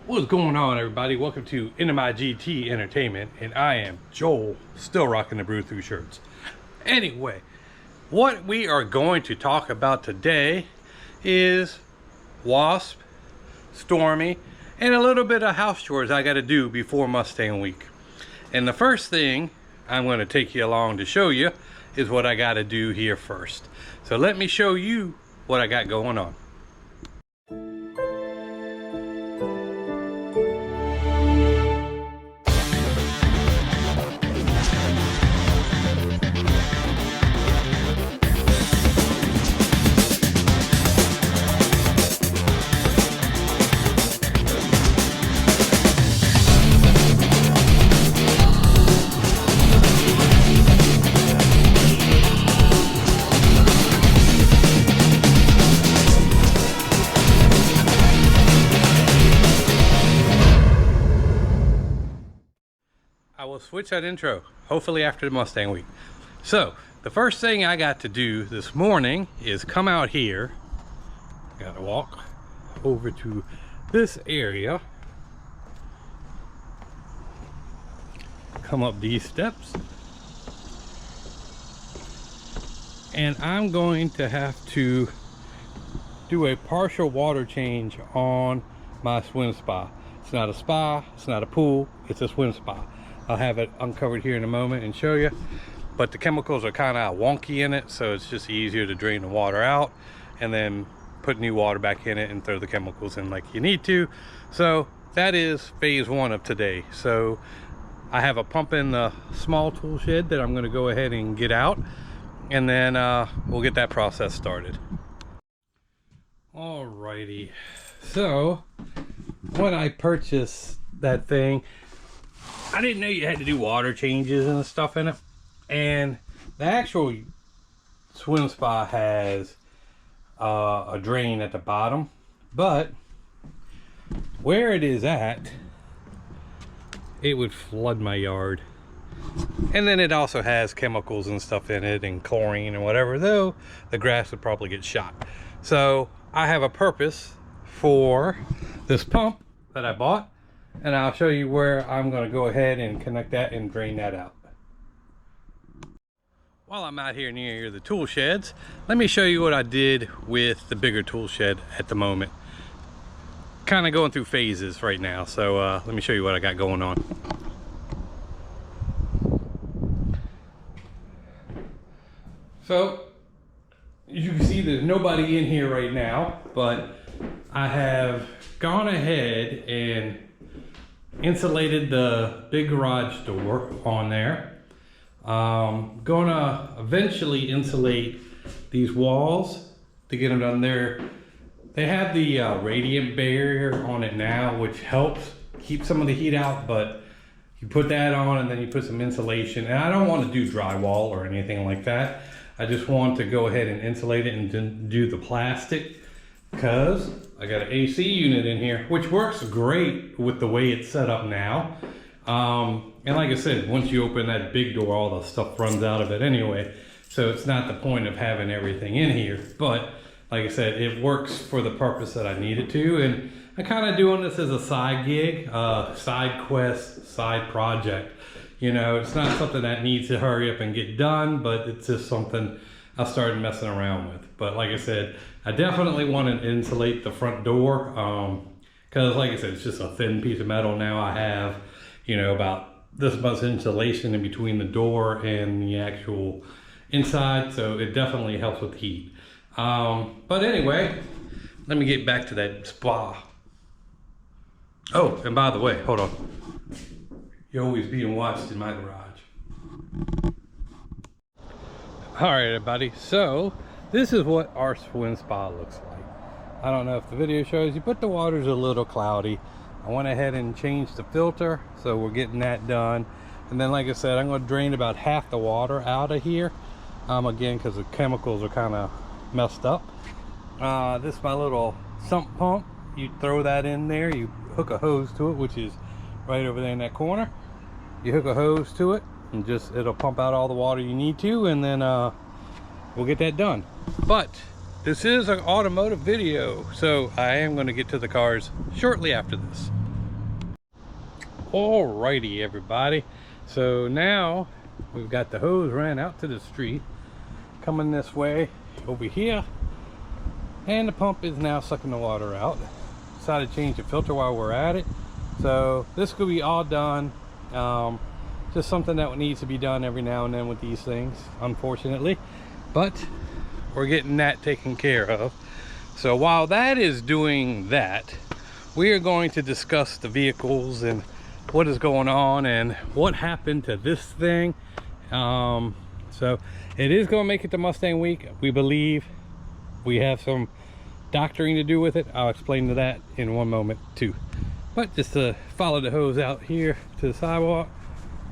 What's going on, everybody? Welcome to NMIGT Entertainment, and I am Joel, still rocking the Brew Through shirts. Anyway, what we are going to talk about today is Wasp, Stormy, and a little bit of house chores I got to do before Mustang week. And the first thing I'm going to take you along to show you is what I got to do here first. So let me show you what I got going on. I will switch that intro, hopefully after the Mustang week. So, the first thing I got to do this morning is come out here. Gotta walk over to this area. Come up these steps. And I'm going to have to do a partial water change on my swim spa. It's not a spa, it's not a pool, it's a swim spa. I'll have it uncovered here in a moment and show you, but the chemicals are kind of wonky in it, so it's just easier to drain the water out and then put new water back in it and throw the chemicals in like you need to. So that is phase one of today. So I have a pump in the small tool shed that I'm going to go ahead and get out, and then we'll get that process started. Alrighty, so when I purchased that thing, I didn't know you had to do water changes and stuff in it. And the actual swim spa has a drain at the bottom, but where it is at, it would flood my yard. And then it also has chemicals and stuff in it and chlorine and whatever, though the grass would probably get shot. So I have a purpose for this pump that I bought, and I'll show you where I'm going to go ahead and connect that and drain that out. While I'm out here near the tool sheds, let me show you what I did with the bigger tool shed at the moment. Kind of going through phases right now, so let me show you what I got going on. So, as you can see, there's nobody in here right now, but I have gone ahead and insulated the big garage door on there. Gonna eventually insulate these walls to get them done there. They have the radiant barrier on it now, which helps keep some of the heat out, but you put that on and then you put some insulation. And I don't want to do drywall or anything like that. I just want to go ahead and insulate it and do the plastic, because I got an AC unit in here, which works great with the way it's set up now. And like I said, once you open that big door, all the stuff runs out of it anyway. So it's not the point of having everything in here. But like I said, it works for the purpose that I need it to. And I'm kind of doing this as a side gig, side quest, side project. You know, it's not something that needs to hurry up and get done, but it's just something I started messing around with. But like I said, I definitely want to insulate the front door, because like I said, it's just a thin piece of metal now. I have, you know, about this much insulation in between the door and the actual inside, so it definitely helps with heat. But anyway, let me get back to that spa. Oh, and by the way, hold on. You're always being watched in my garage. All right, everybody, so this is what our swim spa looks like. I don't know if the video shows you, but the water's a little cloudy. I went ahead and changed the filter, so we're getting that done. And then, like I said, I'm going to drain about half the water out of here, again, because the chemicals are kind of messed up. This is my little sump pump. You throw that in there, you hook a hose to it, which is right over there in that corner. You hook a hose to it and just it'll pump out all the water you need to, and then we'll get that done. But this is an automotive video, so I am going to get to the cars shortly after this. Alrighty, everybody. So now we've got the hose ran out to the street, coming this way over here, and the pump is now sucking the water out. Decided to change the filter while we're at it. So this could be all done. Just something that needs to be done every now and then with these things, unfortunately. But we're getting that taken care of. So while that is doing that, we are going to discuss the vehicles and what is going on and what happened to this thing. So it is going to make it to Mustang Week. We believe we have some doctoring to do with it. I'll explain to that in one moment too. But just to follow the hose out here to the sidewalk,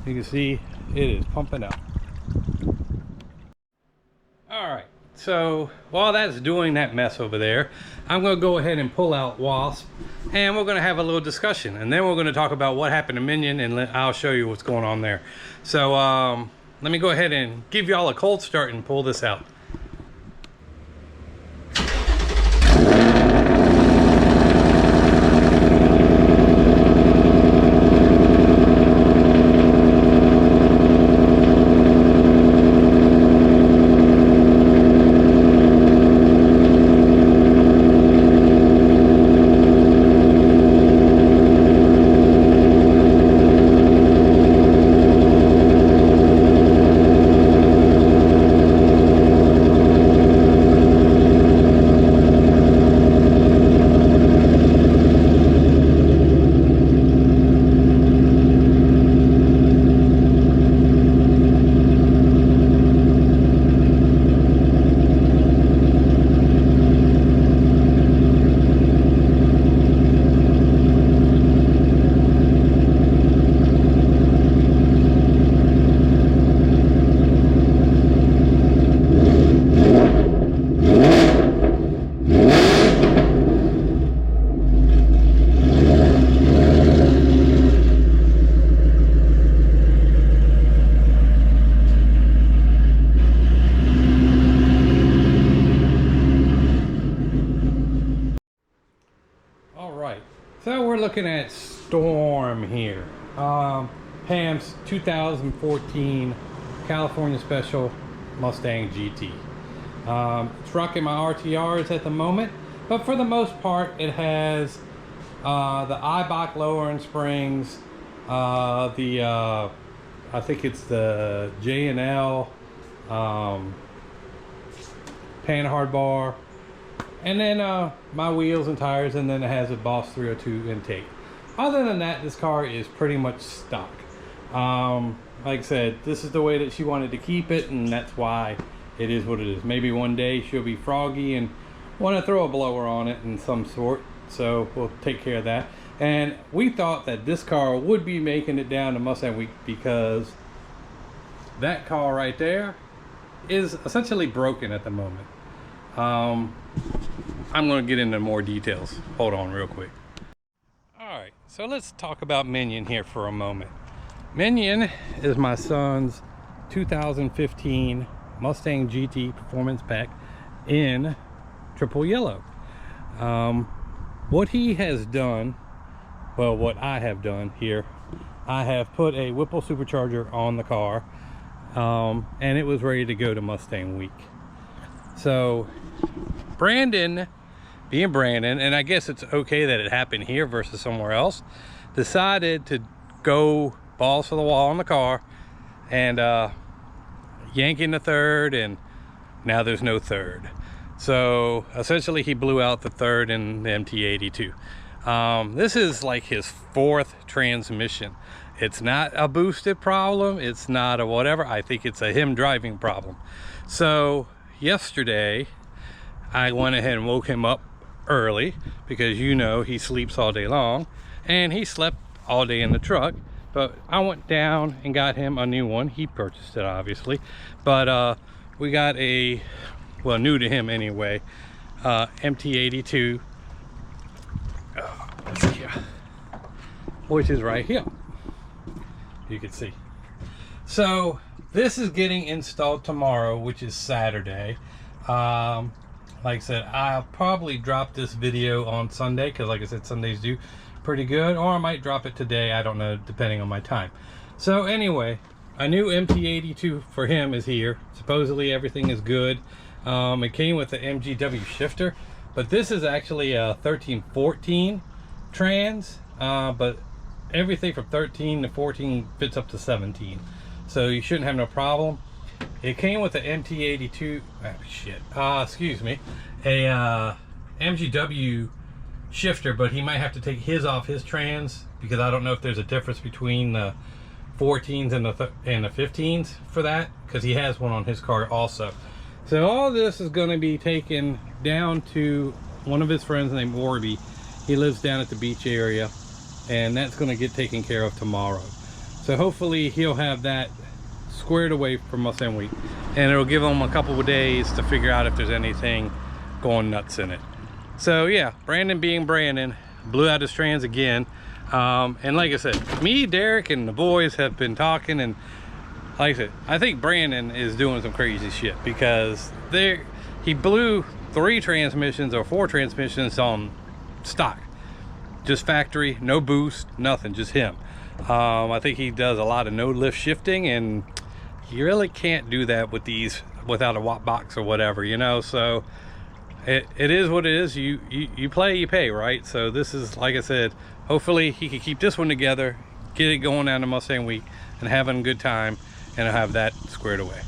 you can see it is pumping out. All right, so while that's doing that mess over there, I'm going to go ahead and pull out Wasp, and we're going to have a little discussion, and then we're going to talk about what happened to Minion, and I'll show you what's going on there. So let me go ahead and give y'all a cold start and pull this out. So we're looking at Storm here. Pam's 2014 California Special Mustang GT. It's rocking my RTRs at the moment, but for the most part it has the Eibach lowering springs, I think it's the J&L panhard bar, and then my wheels and tires, and then it has a Boss 302 intake. Other than that, this car is pretty much stock. Like I said, this is the way that she wanted to keep it, and that's why it is what it is. Maybe one day she'll be froggy and want to throw a blower on it in some sort, so we'll take care of that. And we thought that this car would be making it down to Mustang Week because that car right there is essentially broken at the moment. I'm going to get into more details. Hold on real quick. Alright, so let's talk about Minion here for a moment. Minion is my son's 2015 Mustang GT Performance Pack in triple yellow. What he has done, well, what I have done here, I have put a Whipple supercharger on the car, and it was ready to go to Mustang Week. So Brandon, being Brandon, and I guess it's okay that it happened here versus somewhere else, decided to go balls to the wall on the car and yank in the third, and now there's no third. So essentially he blew out the third in the MT82. This is like his fourth transmission. It's not a boosted problem, it's not a whatever. I think it's a him driving problem. So yesterday I went ahead and woke him up early because, you know, he sleeps all day long, and he slept all day in the truck. But I went down and got him a new one. He purchased it, obviously, but we got a, well, new to him anyway, MT82, which is right here, you can see. So this is getting installed tomorrow, which is Saturday. Like I said, I'll probably drop this video on Sunday because, like I said, Sundays do pretty good, or I might drop it today, I don't know, depending on my time. So anyway, a new MT82 for him is here. Supposedly everything is good. It came with the MGW shifter, but this is actually a 1314 trans, but everything from 13 to 14 fits up to 17, so you shouldn't have no problem. It came with the MT82 excuse me, a MGW shifter, but he might have to take his off his trans, because I don't know if there's a difference between the 14s and the 15s for that, because he has one on his car also. So all this is going to be taken down to one of his friends named Warby. He lives down at the beach area, and that's going to get taken care of tomorrow. So hopefully he'll have that squared away for Mustang Week, and it'll give him a couple of days to figure out if there's anything going nuts in it. So yeah, Brandon being Brandon, blew out his trans again. And like I said, me, Derek, and the boys have been talking, and like I said, I think Brandon is doing some crazy shit, because he blew 3 transmissions or 4 transmissions on stock, just factory, no boost, nothing, just him. I think he does a lot of no lift shifting, and you really can't do that with these without a watt box or whatever, you know. So it is what it is. You play, you pay, right? So this is, like I said, hopefully he can keep this one together, get it going down to Mustang Week and having a good time, and I'll have that squared away.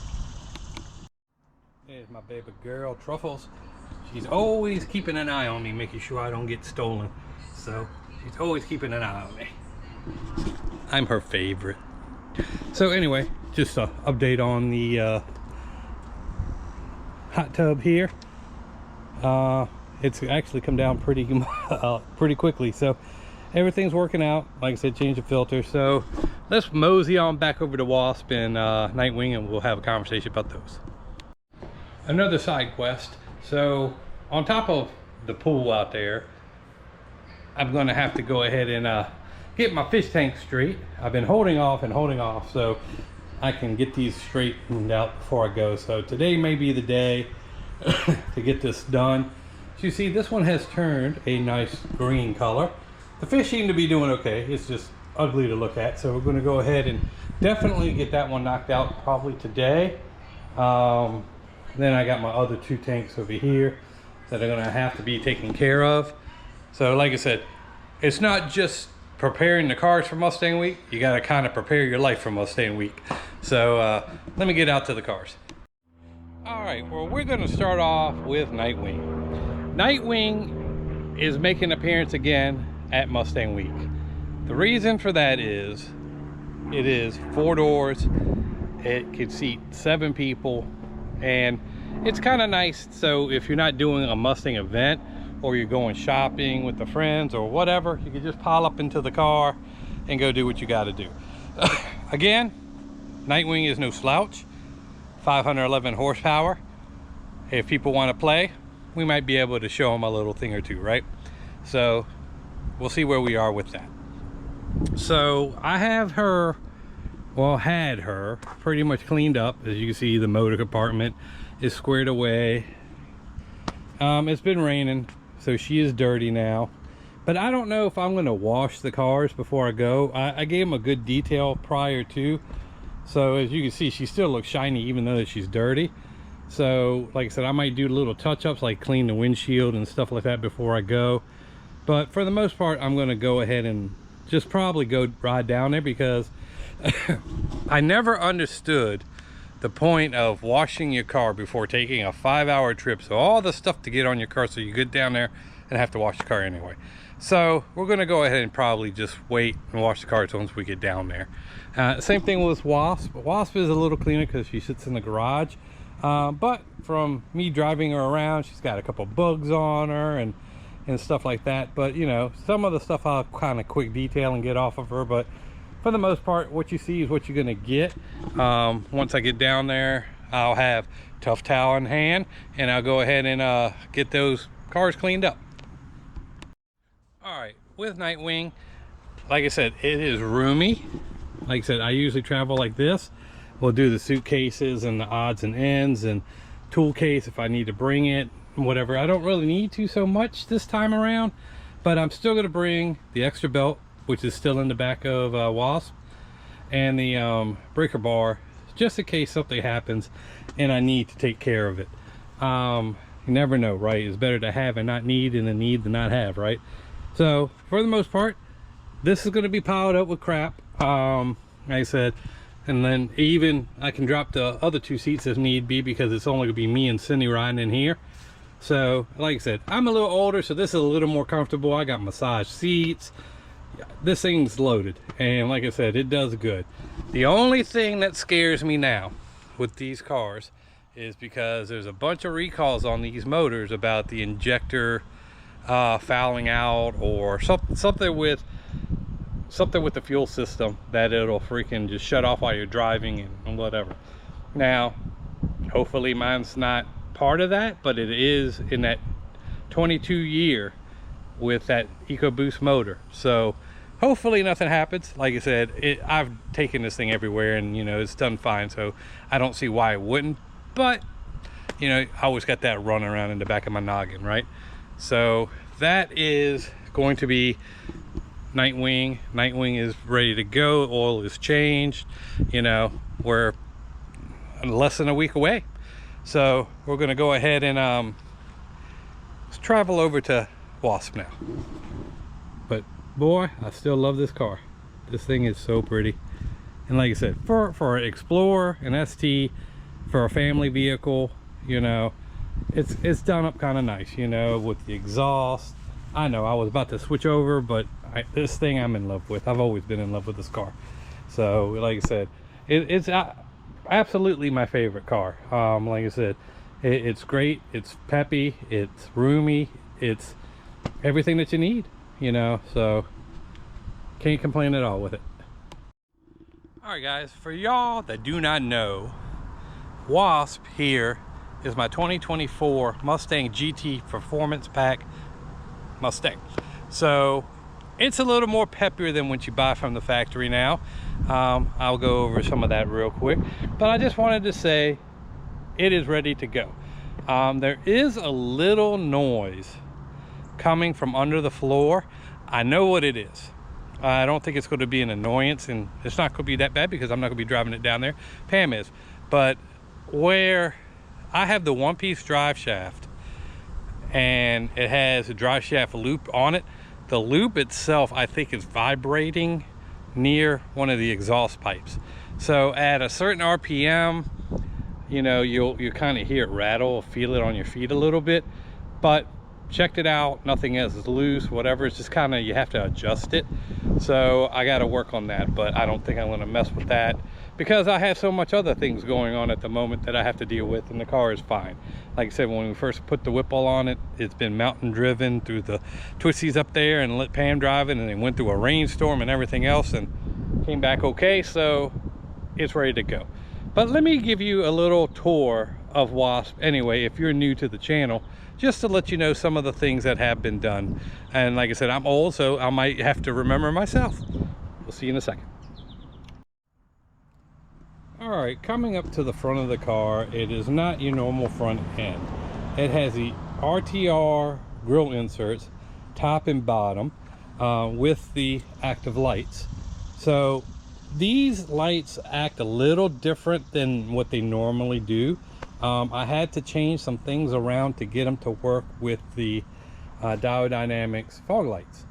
There's my baby girl, Truffles. She's always keeping an eye on me, making sure I don't get stolen. So she's always keeping an eye on me. I'm her favorite. So anyway, just an update on the hot tub here. It's actually come down pretty quickly, so everything's working out. Like I said, change the filter. So let's mosey on back over to Wasp and Nightwing, and we'll have a conversation about those. Another side quest. So on top of the pool out there, I'm going to have to go ahead and get my fish tank straight. I've been holding off so I can get these straightened out before I go. So today may be the day to get this done. So you see, this one has turned a nice green color. The fish seem to be doing okay. It's just ugly to look at, so we're going to go ahead and definitely get that one knocked out probably today. Then I got my other 2 tanks over here that are going to have to be taken care of. So like I said, it's not just preparing the cars for Mustang Week, you got to kind of prepare your life for Mustang Week. So let me get out to the cars. All right, well, we're going to start off with Nightwing. Nightwing is making an appearance again at Mustang Week. The reason for that is it is 4 doors, it could seat 7 people, and it's kind of nice. So if you're not doing a Mustang event, or you're going shopping with the friends or whatever, you can just pile up into the car and go do what you got to do. Again, Nightwing is no slouch, 511 horsepower. If people want to play, we might be able to show them a little thing or two, right? So we'll see where we are with that. So I have her, well, had her pretty much cleaned up. As you can see, the motor compartment is squared away. It's been raining, so she is dirty now, but I don't know if I'm going to wash the cars before I go. I gave them a good detail prior to, so as you can see, she still looks shiny even though she's dirty. So like I said, I might do little touch-ups like clean the windshield and stuff like that before I go, but for the most part I'm going to go ahead and just probably go ride down there, because I never understood the point of washing your car before taking a 5-hour trip. So all the stuff to get on your car, so you get down there and have to wash the car anyway. So we're going to go ahead and probably just wait and wash the cars once we get down there. Same thing with Wasp. Wasp is a little cleaner because she sits in the garage, but from me driving her around, she's got a couple bugs on her and stuff like that. But you know, some of the stuff I'll kind of quick detail and get off of her, but for the most part, what you see is what you're gonna get. Once I get down there, I'll have Tough Towel in hand, and I'll go ahead and get those cars cleaned up. All right, with Nightwing, like I said, it is roomy. Like I said, I usually travel like this. We'll do the suitcases and the odds and ends and tool case if I need to bring it, whatever. I don't really need to so much this time around, But I'm still going to bring the extra belt, which is still in the back of Wasp, and the breaker bar, just in case something happens and I need to take care of it. You never know, right? It's better to have and not need than to need to not have, right? So for the most part, this is going to be piled up with crap, like I said, and then even I can drop the other 2 seats if need be, because it's only going to be me and Cindy riding in here. So like I said, I'm a little older, so this is a little more comfortable. I got massage seats. This thing's loaded, and like I said, it does good. The only thing that scares me now with these cars is because there's a bunch of recalls on these motors about the injector fouling out, or something with the fuel system, that it'll freaking just shut off while you're driving and whatever. Now hopefully mine's not part of that, but it is in that 22 year with that EcoBoost motor, so hopefully nothing happens. Like I said, I've taken this thing everywhere, and you know, it's done fine, so I don't see why it wouldn't. But you know, I always got that running around in the back of my noggin, right? So that is going to be Nightwing. Nightwing is ready to go. Oil is changed. You know, we're less than a week away, so we're going to go ahead and let's travel over to Wasp now. But boy, I still love this car. This thing is so pretty, and like I said, for an Explorer, an ST, for a family vehicle, you know, it's done up kind of nice, you know, with the exhaust. I know I was about to switch over, but this thing I'm in love with. I've always been in love with this car. So like I said, it's absolutely my favorite car. Like I said, it's great, it's peppy, it's roomy, it's everything that you need, you know, so can't complain at all with it. All right guys, for y'all that do not know, Wasp here is my 2024 Mustang GT Performance Pack Mustang. So it's a little more peppier than what you buy from the factory now. I'll go over some of that real quick, but I just wanted to say it is ready to go. There is a little noise coming from under the floor. I know what it is. I don't think it's going to be an annoyance, and it's not going to be that bad because I'm not going to be driving it down there. Pam is. But where I have the one-piece drive shaft, and it has a drive shaft loop on it, the loop itself I think is vibrating near one of the exhaust pipes. So at a certain RPM, you know, you'll kind of hear it rattle, feel it on your feet a little bit. But checked it out, nothing is loose, whatever. It's just kind of, you have to adjust it. So I got to work on that, but I don't think I'm going to mess with that because I have so much other things going on at the moment that I have to deal with, and the car is fine. Like I said, when we first put the Whipple on it, it's been mountain driven through the twisties up there and let Pam drive it, and then went through a rainstorm and everything else and came back okay, so it's ready to go. But let me give you a little tour of Wasp anyway, if you're new to the channel, just to let you know some of the things that have been done. And like I said, I'm old, so I might have to remember myself. We'll see you in a second. All right, coming up to the front of the car, it is not your normal front end. It has the RTR grille inserts, top and bottom, with the active lights. So these lights act a little different than what they normally do. I had to change some things around to get them to work with the Dynamics fog lights.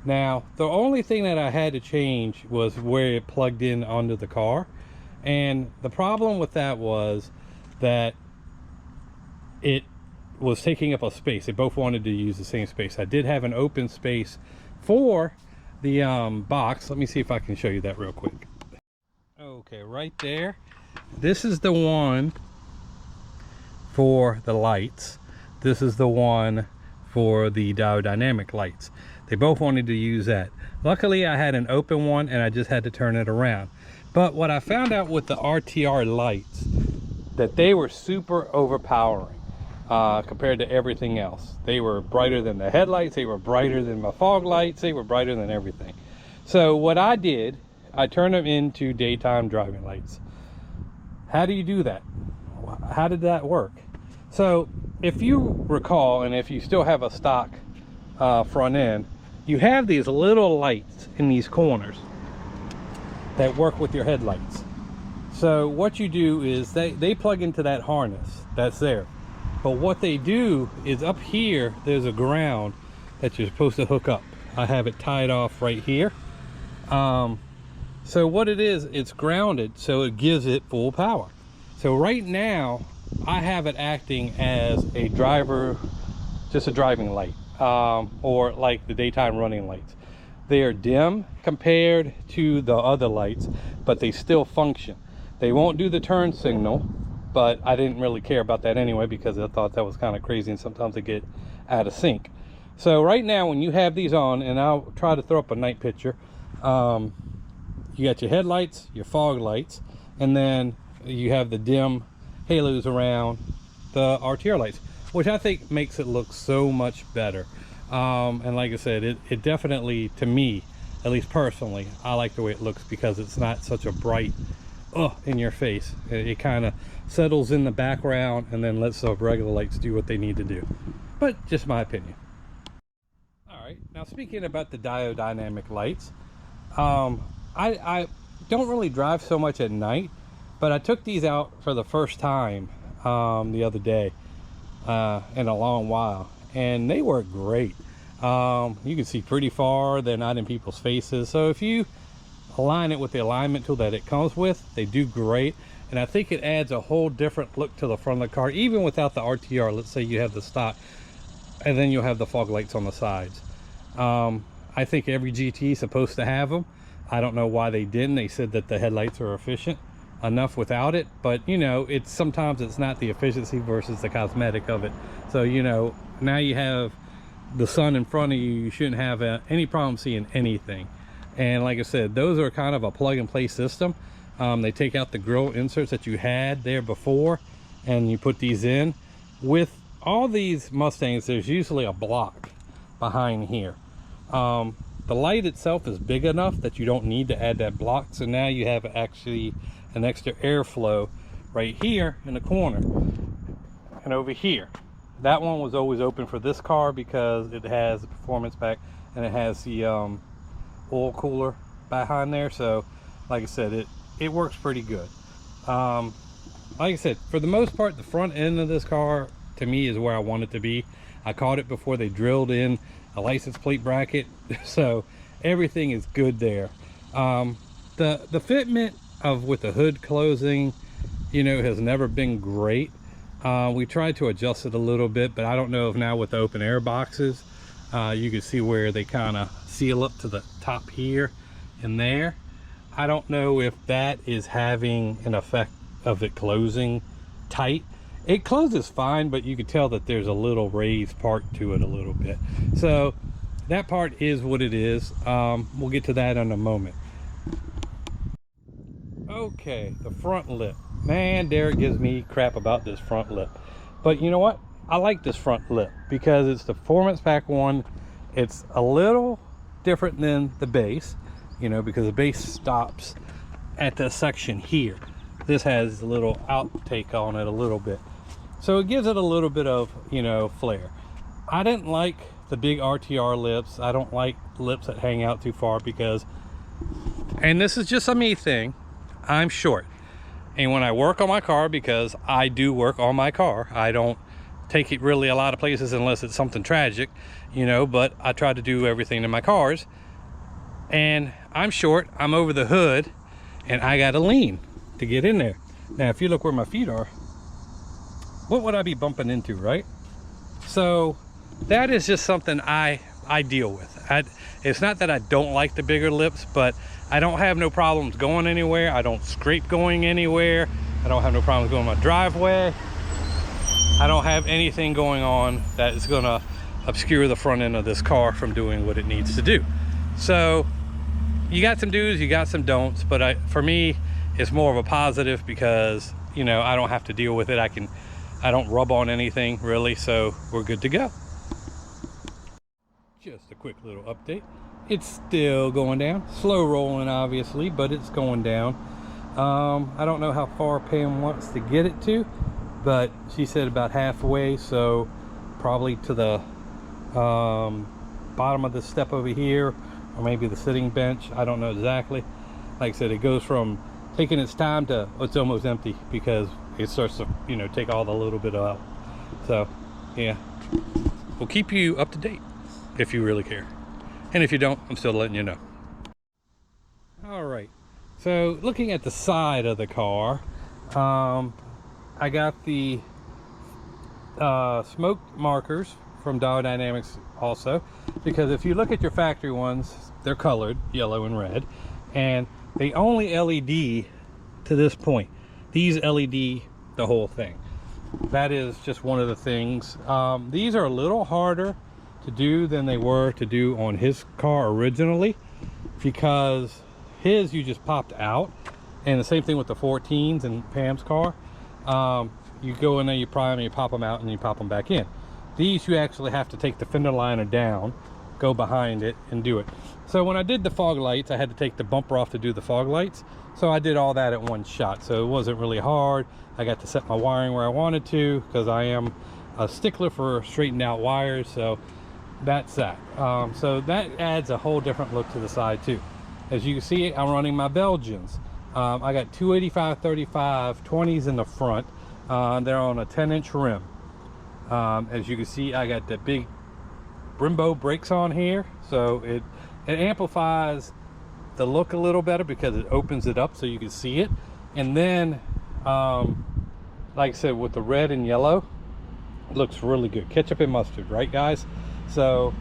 Now, the only thing that I had to change was where it plugged in onto the car. And the problem with that was that it was taking up a space. They both wanted to use the same space. I did have an open space for the box. Let me see if I can show you that real quick. Okay, right there. This is the one for the lights. This is the one for the dynamic lights. They both wanted to use that. Luckily, I had an open one and I just had to turn it around. But what I found out with the RTR lights, that they were super overpowering compared to everything else. They were brighter than the headlights, they were brighter than my fog lights, they were brighter than everything. So what I did, I turned them into daytime driving lights. How do you do that? How did that work? So if you recall, and if you still have a stock front end, you have these little lights in these corners that work with your headlights. So what you do is they plug into that harness that's there. But what they do is up here, there's a ground that you're supposed to hook up. I have it tied off right here. So what it is, it's grounded, so it gives it full power. So right now, I have it acting as a driver, just a driving light, or like the daytime running lights. They are dim compared to the other lights, but they still function. They won't do the turn signal, but I didn't really care about that anyway because I thought that was kind of crazy and sometimes they get out of sync. So right now when you have these on, and I'll try to throw up a night picture, you got your headlights, your fog lights, and then you have the dim halos around the RTR lights, which I think makes it look so much better. And like I said, it definitely, to me, at least personally, I like the way it looks because it's not such a bright in your face. It kind of settles in the background and then lets the regular lights do what they need to do. But just my opinion. All right, now speaking about the diodynamic lights, I don't really drive so much at night, but I took these out for the first time the other day in a long while, and they work great. You can see pretty far, they're not in people's faces, so if you align it with the alignment tool that it comes with, they do great. And I think it adds a whole different look to the front of the car, even without the RTR. Let's say you have the stock and then you'll have the fog lights on the sides. I think every GT is supposed to have them. I don't know why they didn't. They said that the headlights are efficient enough without it, but you know, it's sometimes it's not the efficiency versus the cosmetic of it. So you know, now you have the sun in front of you, you shouldn't have any problem seeing anything. And like I said, those are kind of a plug and play system. They take out the grill inserts that you had there before and you put these in. With all these Mustangs, there's usually a block behind here. The light itself is big enough that you don't need to add that block, so now you have actually an extra airflow right here in the corner and over here. That one was always open for this car because it has the performance pack and it has the oil cooler behind there. So like I said, it works pretty good. Like I said, for the most part, the front end of this car to me is where I want it to be. I caught it before they drilled in a license plate bracket, so everything is good there. The fitment of with the hood closing, you know, has never been great. We tried to adjust it a little bit, but I don't know if now with the open air boxes, you can see where they kind of seal up to the top here and there. I don't know if that is having an effect of it closing tight. It closes fine, but you can tell that there's a little raised part to it a little bit. So that part is what it is. We'll get to that in a moment. Okay, the front lip. Man, Derek gives me crap about this front lip. But you know what? I like this front lip because it's the performance pack one. It's a little different than the base, you know, because the base stops at the section here. This has a little outtake on it a little bit. So it gives it a little bit of, you know, flair. I didn't like the big RTR lips. I don't like lips that hang out too far because, and this is just a me thing, I'm short. And when I work on my car, because I do work on my car, I don't take it really a lot of places unless it's something tragic, you know, but I try to do everything in my cars. And I'm short, I'm over the hood, and I gotta lean to get in there. Now, if you look where my feet are, what would I be bumping into, right? So that is just something I deal with. It's not that I don't like the bigger lips, but I don't have no problems going anywhere. I don't scrape going anywhere. I don't have no problems going my driveway. I don't have anything going on that is gonna obscure the front end of this car from doing what it needs to do. So you got some do's, you got some don'ts, but for me, it's more of a positive because, you know, I don't have to deal with it. I don't rub on anything really, so we're good to go. Just a quick little update. It's still going down, slow rolling obviously, but it's going down. I don't know how far Pam wants to get it to, but she said about halfway, so probably to the bottom of the step over here, or maybe the sitting bench. I don't know exactly. Like I said, it goes from taking its time to it's almost empty because it starts to, you know, take all the little bit out. So yeah, we'll keep you up to date if you really care, and if you don't, I'm still letting you know. All right, so looking at the side of the car, I got the smoke markers from Dial Dynamics also, because if you look at your factory ones, they're colored yellow and red, and they only LED to this point. These LED the whole thing. That is just one of the things. These are a little harder to do than they were to do on his car originally, because his you just popped out, and the same thing with the 14s and Pam's car. You go in there, you pry them, you pop them out, and you pop them back in. These you actually have to take the fender liner down, go behind it, and do it. So when I did the fog lights, I had to take the bumper off to do the fog lights. So I did all that at one shot, so it wasn't really hard. I got to set my wiring where I wanted to, because I am a stickler for straightened out wires. So that's that. So that adds a whole different look to the side too. As you can see, I'm running my Belgians. I got 285/35 20s in the front. They're on a 10-inch rim. As you can see, I got the big Brembo brakes on here, so it amplifies the look a little better because it opens it up so you can see it. And then like I said, with the red and yellow, it looks really good. Ketchup and mustard, right guys? So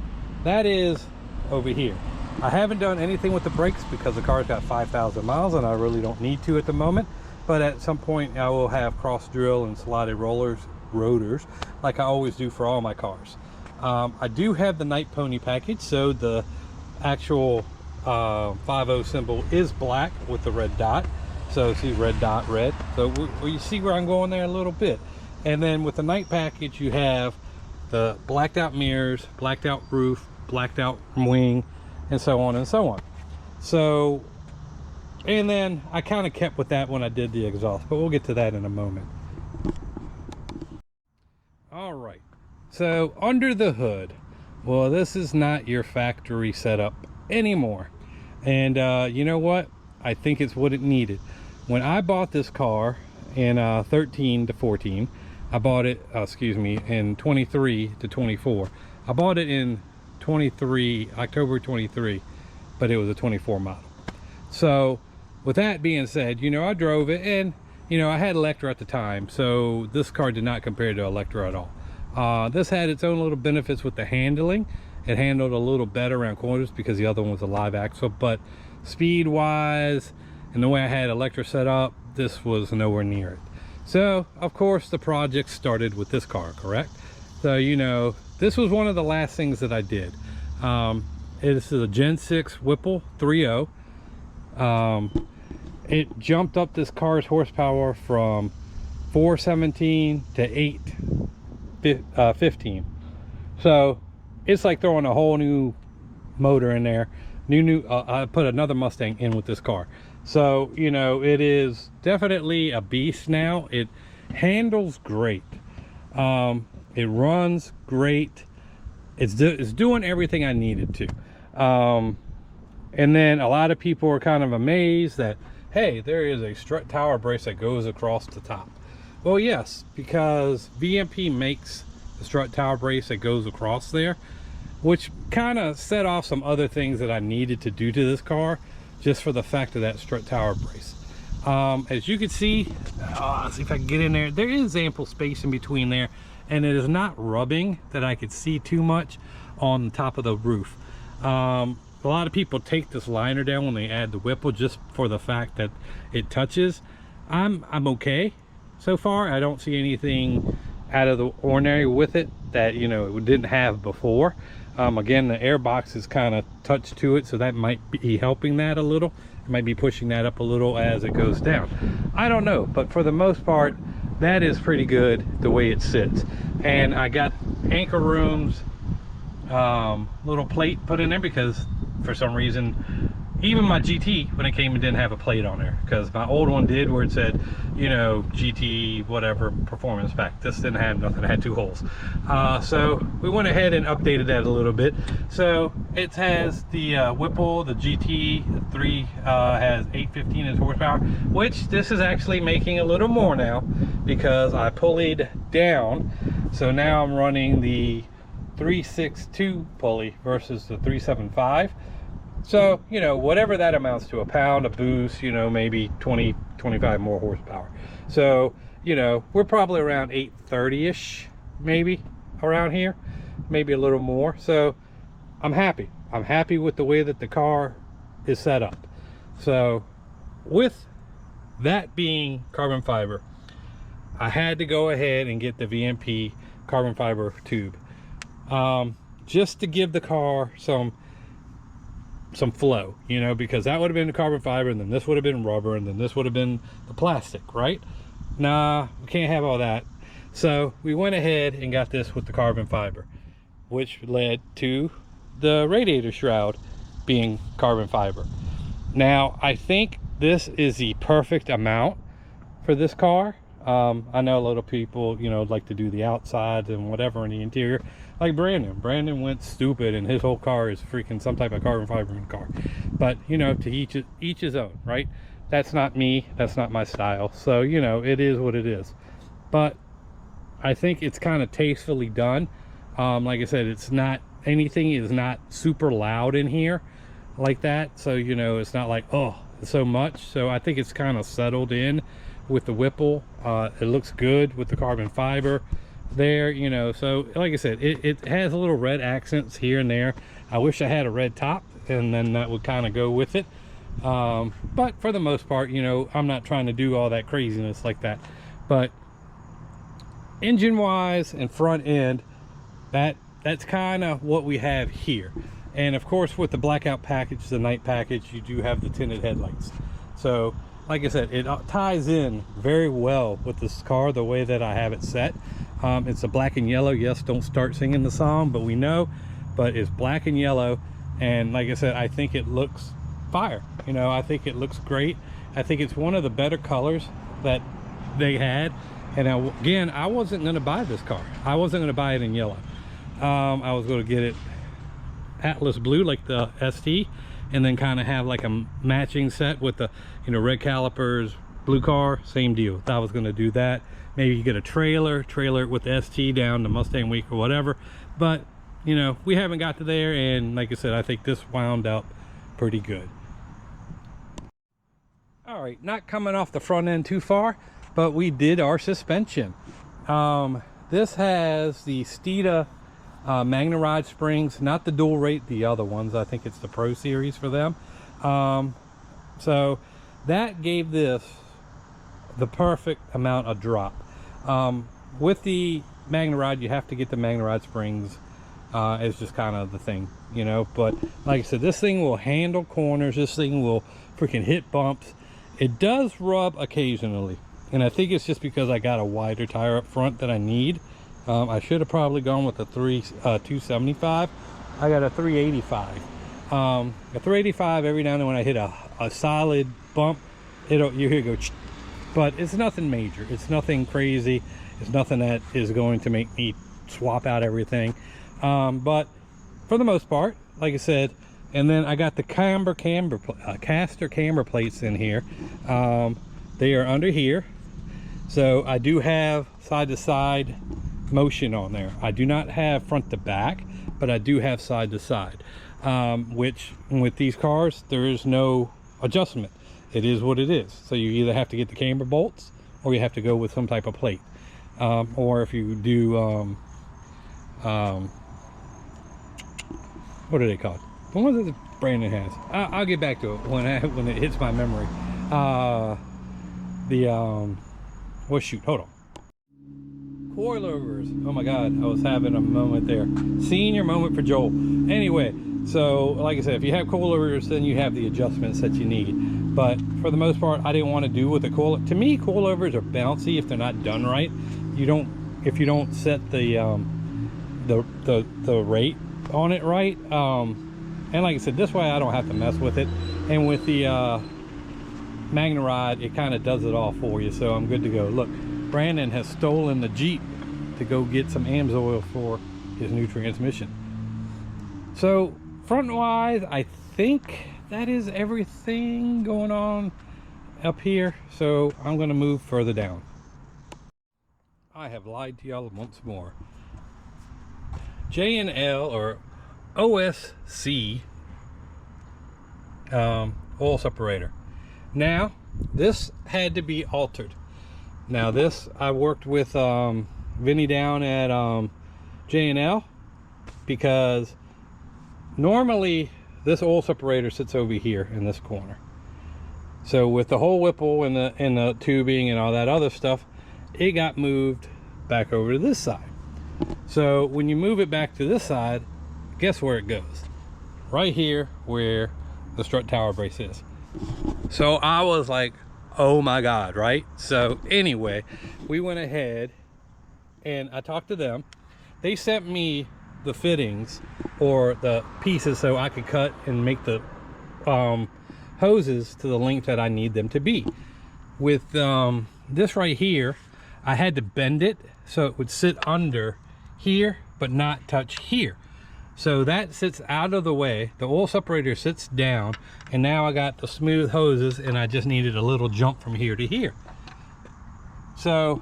that is over here. I haven't done anything with the brakes because the car's got 5,000 miles and I really don't need to at the moment, but at some point I will have cross drill and slotted rotors like I always do for all my cars. I do have the Night Pony package, so the actual 50 symbol is black with the red dot. So see, red dot, red. So you see where I'm going there a little bit. And then with the night package, you have the blacked out mirrors, blacked out roof, blacked out wing, and so on and so on. So, and then I kind of kept with that when I did the exhaust, but we'll get to that in a moment. All right, so under the hood, well, this is not your factory setup anymore. And you know what? I think it's what it needed. When I bought this car in 13 to 14, I bought it, excuse me, in 23 to 24. I bought it in 23, October 23, but it was a 24 model. So with that being said, you know, I drove it, and you know, I had Electra at the time, so this car did not compare to Electra at all. This had its own little benefits with the handling. It handled a little better around corners because the other one was a live axle, but speed wise and the way I had Electra set up, this was nowhere near it. So of course the project started with this car, correct? So you know, this was one of the last things that I did. This is a Gen 6 Whipple 3.0. It jumped up this car's horsepower from 417 to 815. So it's like throwing a whole new motor in there. I put another Mustang in with this car. So you know, it is definitely a beast now. It handles great. It runs great. It's doing everything I needed to. And then a lot of people are kind of amazed that, hey, there is a strut tower brace that goes across the top. Well, yes, because VMP makes the strut tower brace that goes across there, which kind of set off some other things that I needed to do to this car, just for the fact of that strut tower brace. As you can see, let's see if I can get in there. There is ample space in between there, and it is not rubbing that I could see too much on the top of the roof. A lot of people take this liner down when they add the Whipple just for the fact that it touches. I'm okay so far. I don't see anything out of the ordinary with it that, you know, it didn't have before. Again, the air box is kind of touched to it, so that might be helping that a little. It might be pushing that up a little as it goes down. I don't know, but for the most part, that is pretty good the way it sits. And I got anchor rooms, little plate put in there because for some reason even my GT, when it came, it didn't have a plate on there, because my old one did, where it said, you know, GT whatever performance pack. This didn't have nothing, it had 2 holes. So we went ahead and updated that a little bit. So it has the Whipple, the GT 3 has 815 inch horsepower, which this is actually making a little more now because I pulleyed down. So now I'm running the 362 pulley versus the 375. So, you know, whatever that amounts to, a pound, a boost, you know, maybe 20, 25 more horsepower. So, you know, we're probably around 830-ish, maybe around here, maybe a little more. So I'm happy. I'm happy with the way that the car is set up. So with that being carbon fiber, I had to go ahead and get the VMP carbon fiber tube, just to give the car some flow, you know, because that would have been the carbon fiber, and then this would have been rubber, and then this would have been the plastic, right? Nah, we can't have all that. So we went ahead and got this with the carbon fiber, which led to the radiator shroud being carbon fiber. Now I think this is the perfect amount for this car. I know a lot of people, you know, like to do the outside and whatever in the interior, like Brandon went stupid, and his whole car is freaking some type of carbon fiber in the car. But, you know, to each his own, right? That's not me, that's not my style. So, you know, it is what it is. But I think it's kind of tastefully done. Like I said, it's not, anything is not super loud in here like that. So, you know, it's not like, oh, so much. So I think it's kind of settled in with the Whipple. It looks good with the carbon fiber there, you know. So like I said, it has a little red accents here and there. I wish I had a red top, and then that would kind of go with it. But for the most part, you know, I'm not trying to do all that craziness like that. But engine wise and front end, that's kind of what we have here. And of course, with the blackout package, the night package, you do have the tinted headlights. So like I said, it ties in very well with this car, the way that I have it set. It's a black and yellow. Yes, don't start singing the song, but we know. But it's black and yellow, and like I said, I think it looks fire. You know, I think it looks great. I think it's one of the better colors that they had. And again, I wasn't going to buy this car. I wasn't going to buy it in yellow. I was going to get it Atlas blue, like the ST, and then kind of have like a matching set with the, you know, red calipers, blue car, same deal. I was going to do that. Maybe you get a trailer it with the ST down to Mustangweek or whatever. But, you know, we haven't got to there, and like I said, I think this wound up pretty good. All right, not coming off the front end too far, but we did our suspension. This has the Steeda Magna Ride springs, not the dual rate, the other ones. I think it's the Pro Series for them. So that gave this the perfect amount of drop. With the Magna Ride, you have to get the Magna Ride springs. It's just kind of the thing, you know. But like I said, this thing will handle corners. This thing will freaking hit bumps. It does rub occasionally, and I think it's just because I got a wider tire up front that I need. I should have probably gone with a 275. I got a 385. A 385, every now and then when I hit a solid bump, you hear it go, but it's nothing major. It's nothing crazy. It's nothing that is going to make me swap out everything. But for the most part, like I said, and then I got the caster camber plates in here. They are under here. So I do have side to side motion on there. I do not have front to back, but I do have side to side, which with these cars there is no adjustment. It is what it is. So you either have to get the camber bolts, or you have to go with some type of plate, or if you do what are they called, the ones that Brandon has, I'll get back to it when it hits my memory. Well, shoot, hold on. Coilovers. Oh my god, I was having a moment there. Senior moment for Joel. Anyway, so like I said, if you have coilovers, then you have the adjustments that you need. But for the most part, I didn't want to do with the coil. To me, coilovers are bouncy if they're not done right. If you don't set the rate on it right. And like I said, this way I don't have to mess with it. And with the Magna-Ride, it kind of does it all for you, so I'm good to go. Look, Brandon has stolen the Jeep to go get some AMS oil for his new transmission. So front wise, I think that is everything going on up here, so I'm going to move further down. I have lied to y'all once more. J&L or OSC oil separator. Now this had to be altered. Now this, I worked with Vinny down at J&L, because normally this oil separator sits over here in this corner. So with the whole Whipple and the tubing and all that other stuff, it got moved back over to this side. So when you move it back to this side, guess where it goes? Right here where the strut tower brace is. So I was like, oh my God, right? So anyway, we went ahead and I talked to them. They sent me the fittings or the pieces so I could cut and make the hoses to the length that I need them to be. With this right here, I had to bend it so it would sit under here but not touch here. So that sits out of the way, the oil separator sits down, and now I got the smooth hoses and I just needed a little jump from here to here. So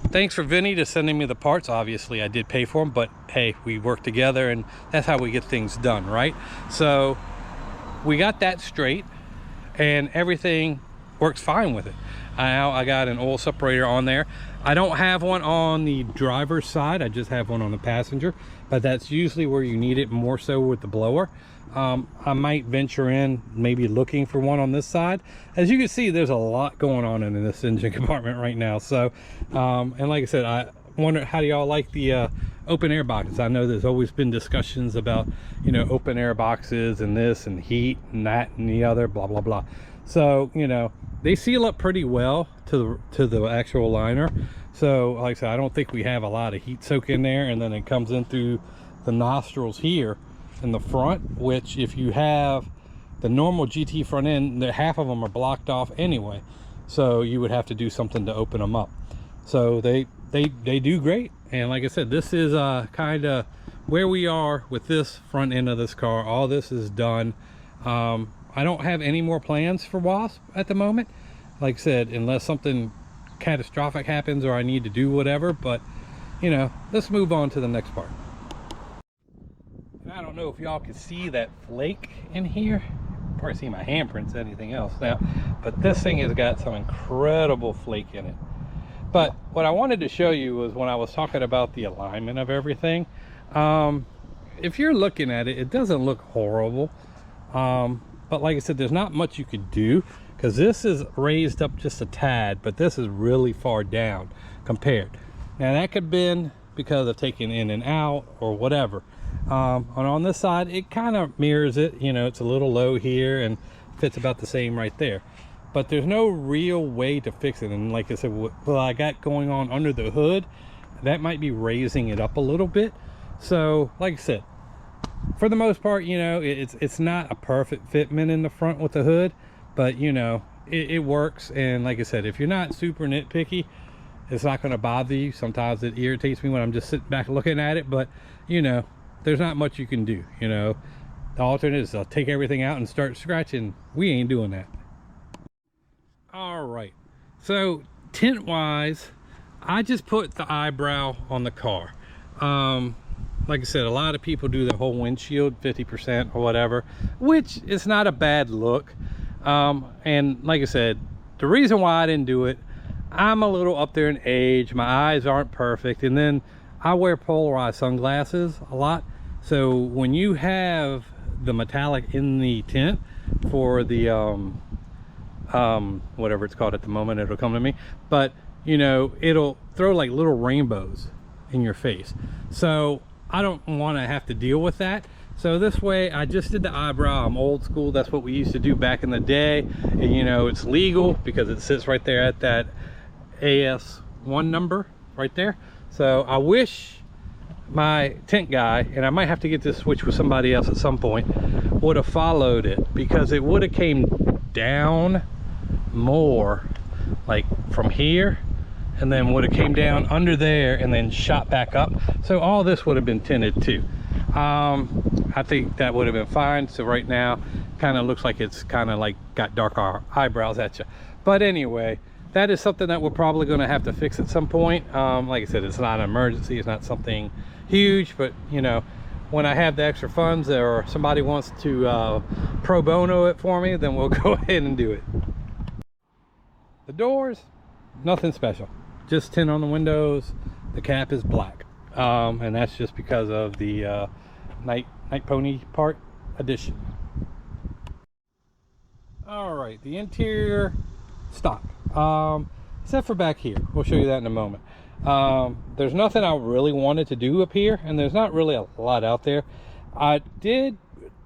thanks for Vinny to sending me the parts. Obviously I did pay for them, but hey, we work together and that's how we get things done, right? So we got that straight and everything works fine with it. Now I got an oil separator on there. I don't have one on the driver's side, I just have one on the passenger, but that's usually where you need it more so with the blower. I might venture in maybe looking for one on this side. As you can see, there's a lot going on in this engine compartment right now. So and like I said, I wonder, how do y'all like the open air boxes? I know there's always been discussions about, you know, open air boxes and this and heat and that and the other, blah blah blah. So, you know, they seal up pretty well to the actual liner. So like I said, I don't think we have a lot of heat soak in there, and then it comes in through the nostrils here in the front, which if you have the normal GT front end, half of them are blocked off anyway, so you would have to do something to open them up. So they do great. And like I said, this is kind of where we are with this front end of this car. All this is done. I don't have any more plans for Wasp at the moment, like I said, unless something catastrophic happens or I need to do whatever. But you know, let's move on to the next part. And I don't know if y'all can see that flake in here. Probably see my handprints, anything else now, but this thing has got some incredible flake in it. But what I wanted to show you was when I was talking about the alignment of everything. If you're looking at it, it doesn't look horrible. But like I said, there's not much you could do, because this is raised up just a tad, but this is really far down compared. Now that could have been because of taking in and out or whatever. And on this side, it kind of mirrors it. You know, it's a little low here and fits about the same right there. But there's no real way to fix it. And like I said, what I got going on under the hood, that might be raising it up a little bit. So like I said, for the most part, you know, it's not a perfect fitment in the front with the hood, but you know, it works. And like I said, if you're not super nitpicky, it's not going to bother you. Sometimes it irritates me when I'm just sitting back looking at it, but you know, there's not much you can do. You know, the alternate is I'll take everything out and start scratching. We ain't doing that. All right, so tint wise, I just put the eyebrow on the car. Like I said, a lot of people do the whole windshield 50% or whatever, which is not a bad look. And like I said, the reason why I didn't do it, I'm a little up there in age, my eyes aren't perfect, and then I wear polarized sunglasses a lot. So when you have the metallic in the tint for the whatever it's called at the moment, it'll come to me, but you know, it'll throw like little rainbows in your face. So I don't want to have to deal with that. So this way I just did the eyebrow. I'm old school, that's what we used to do back in the day. And you know, it's legal because it sits right there at that AS1 number right there. So I wish my tint guy, and I might have to get this switch with somebody else at some point, would have followed it, because it would have came down more, like from here, and then would have came down under there and then shot back up. So all this would have been tinted too. I think that would have been fine. So right now kind of looks like it's kind of like got darker eyebrows at you. But anyway, that is something that we're probably going to have to fix at some point. Like I said, it's not an emergency, it's not something huge, but you know, when I have the extra funds or somebody wants to pro bono it for me, then we'll go ahead and do it. The doors, nothing special, just tint on the windows. The cap is black, and that's just because of the night pony part addition. All right, the interior stock, except for back here. We'll show you that in a moment. There's nothing I really wanted to do up here, and there's not really a lot out there. I did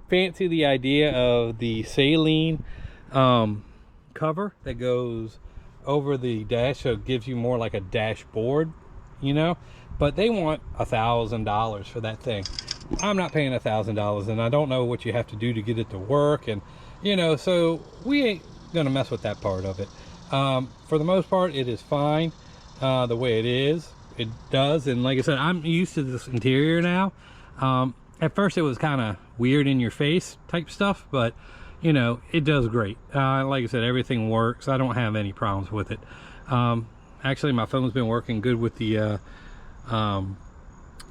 fancy the idea of the saline cover that goes over the dash, so it gives you more like a dashboard, you know, but they want $1,000 for that thing. I'm not paying $1,000, and I don't know what you have to do to get it to work, and you know, so we ain't gonna mess with that part of it. For the most part, it is fine the way it is. It does, and like I said, I'm used to this interior now. At first it was kind of weird in your face type stuff, but you know, it does great. Like I said, everything works. I don't have any problems with it. Actually, my phone's been working good with the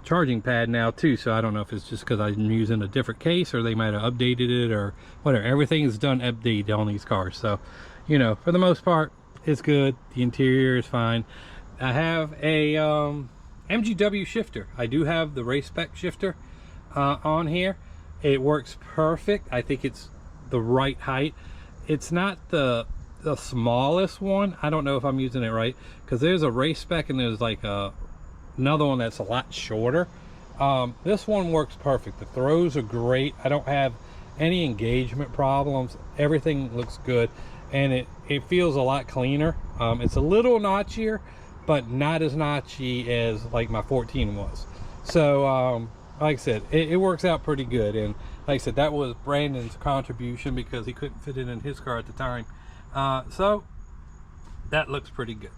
charging pad now too, so I don't know if it's just because I'm using a different case, or they might have updated it or whatever. Everything is done update on these cars, so you know, for the most part it's good. The interior is fine. I have a MGW shifter. I do have the race spec shifter on here. It works perfect. I think it's the right height. It's not the smallest one. I don't know if I'm using it right, because there's a race spec and there's like another one that's a lot shorter. This one works perfect. The throws are great. I don't have any engagement problems. Everything looks good, and it feels a lot cleaner. It's a little notchier, but not as notchy as like my 14 was. So like I said, it works out pretty good. And like I said, that was Brandon's contribution because he couldn't fit it in his car at the time. So that looks pretty good.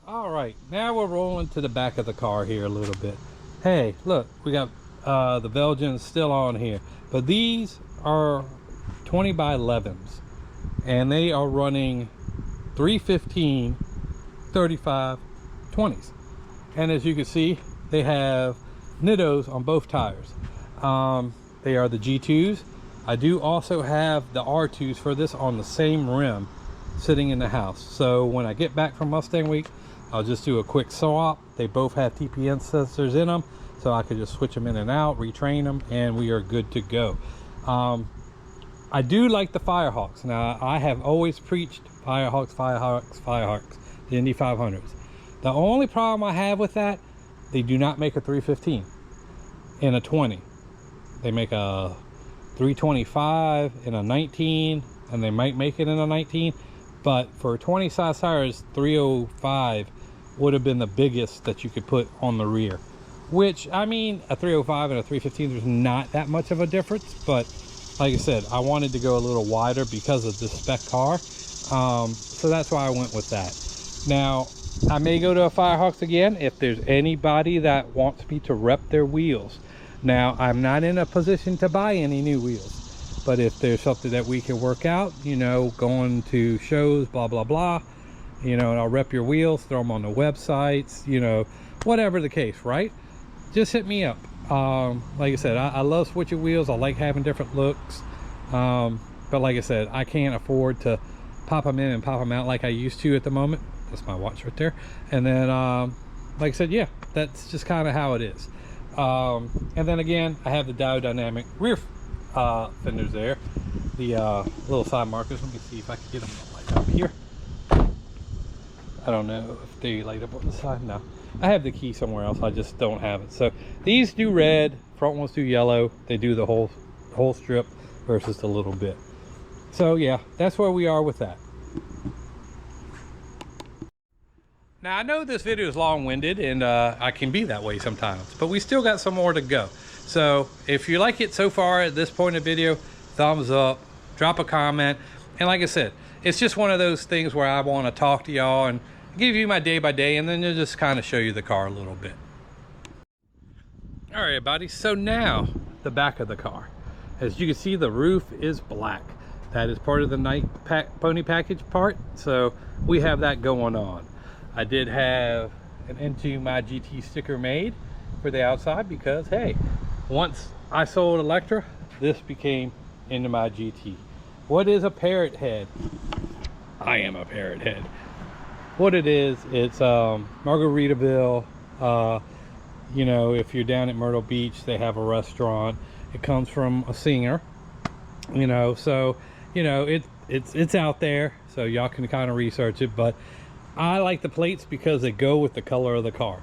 All right, now we're rolling to the back of the car here a little bit. Hey, look, we got the Belgians still on here, but these are 20 by 11s, and they are running 315 35 20s. And as you can see, they have Nittos on both tires. They are the G2s. I do also have the R2s for this on the same rim sitting in the house. So when I get back from Mustang Week, I'll just do a quick swap. They both have TPN sensors in them, so I could just switch them in and out, retrain them, and we are good to go. I do like the Firehawks. Now, I have always preached Firehawks, the Indy 500s. The only problem I have with that, they do not make a 315 in a 20. They make a 325 in a 19, and they might make it in a 19, but for 20 size tires, 305 would have been the biggest that you could put on the rear, which, I mean, a 305 and a 315, there's not that much of a difference, but like I said, I wanted to go a little wider because of this spec car, so that's why I went with that. Now, I may go to a Firehawks again if there's anybody that wants me to rep their wheels. Now, I'm not in a position to buy any new wheels, but if there's something that we can work out, you know, going to shows, blah blah blah, you know, and I'll rep your wheels, throw them on the websites, you know, whatever the case, right? Just hit me up. Like I said, I love switching wheels. I like having different looks, but like I said, I can't afford to pop them in and pop them out like I used to at the moment. That's my watch right there. And then like I said, yeah, that's just kind of how it is. And then again, I have the diodynamic rear fenders there, the little side markers. Let me see if I can get them to light up here. I don't know if they light up on the side. No, I have the key somewhere else. I just don't have it. So these do red, front ones do yellow. They do the whole strip versus the little bit. So yeah, that's where we are with that. Now I know this video is long-winded and I can be that way sometimes, but we still got some more to go. So if you like it so far at this point of the video, thumbs up, drop a comment. And like I said, it's just one of those things where I want to talk to y'all and give you my day by day, and then just kind of show you the car a little bit. All right, everybody, so now the back of the car. As you can see, the roof is black. That is part of the pony package part, so we have that going on. I did have an Into My GT sticker made for the outside because, hey, once I sold Electra, this became Into My GT. What is a parrot head? I am a parrot head. What it is, it's Margaritaville. You know, if you're down at Myrtle Beach, they have a restaurant. It comes from a singer, you know, so, you know, it's out there, so y'all can kind of research it. But I like the plates because they go with the color of the car.